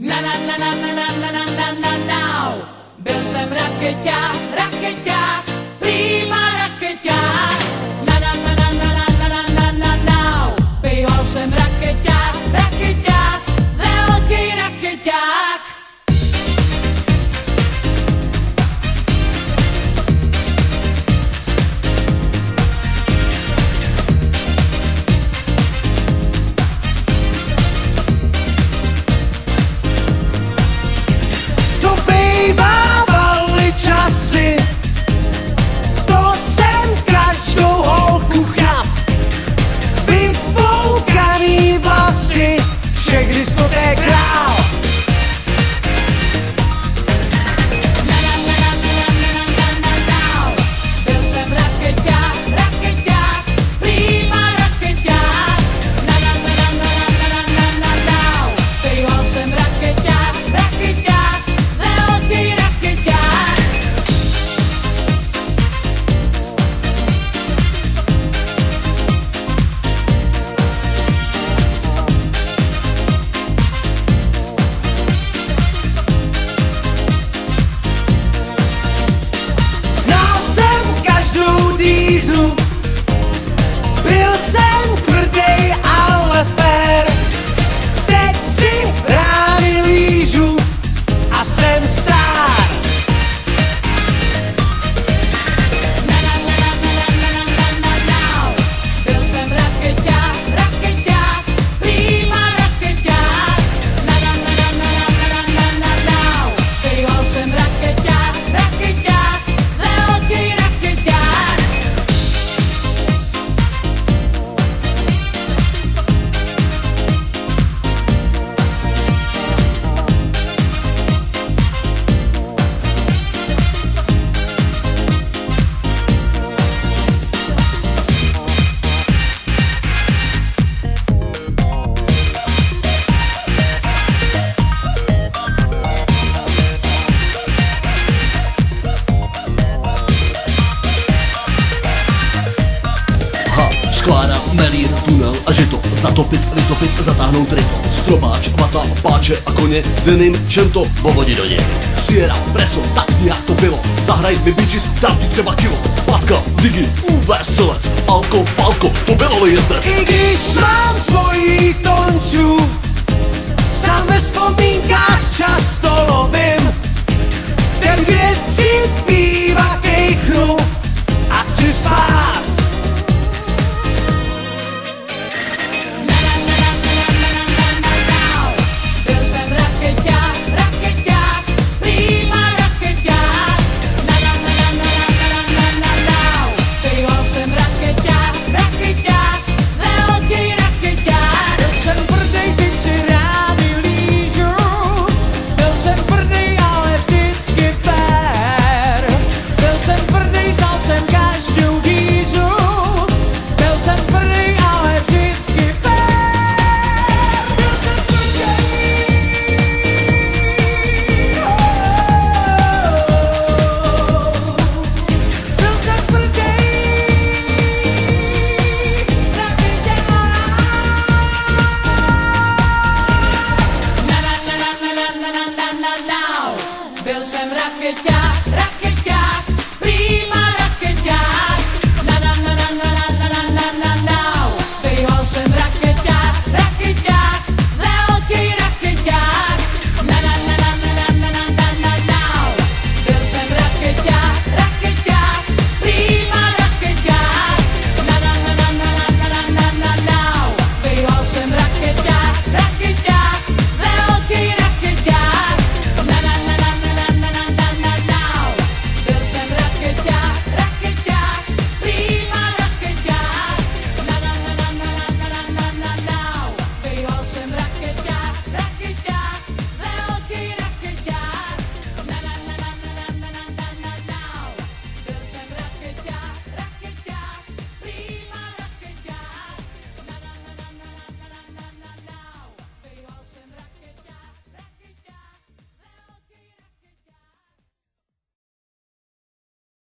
Na na na na na na na na na na na. Byl jsem rakeťák, rakeťák, prima rakeťák. Na na na na na na na na na na na. Býval jsem rakeťák, rakeťák, velký rakeťák. Časy, to jsem každou holku chrap, vyfoukaný vlasy, všech diskoték král. Byl jsem rakeťák, rakeťák, prima rakeťák. Býval jsem rakeťák, rakeťák, velký rakeťák. Dýzu. Byl jsem tvrdej, ale fér. Teď si rány lížu a jsem star. Byl jsem rakeťák, rakeťák, prima rakeťák. Býval jsem rakeťák, rakeťák, velký rakeťák. Sklára, melír, tunel a žito, zatopit, vytopit, zatáhnout ryto, strobáč, vata, páče a koně, denim, čento, povodi do něj. Sierra, preso, tak nějak to bylo, zahraj mi bičis, dám ti třeba kilo, patka, digi, UV střelec, alko, palko, to bylo jezdec. I když mám svojí tonču, sám ve vzpomínkách často lovím, ten věcí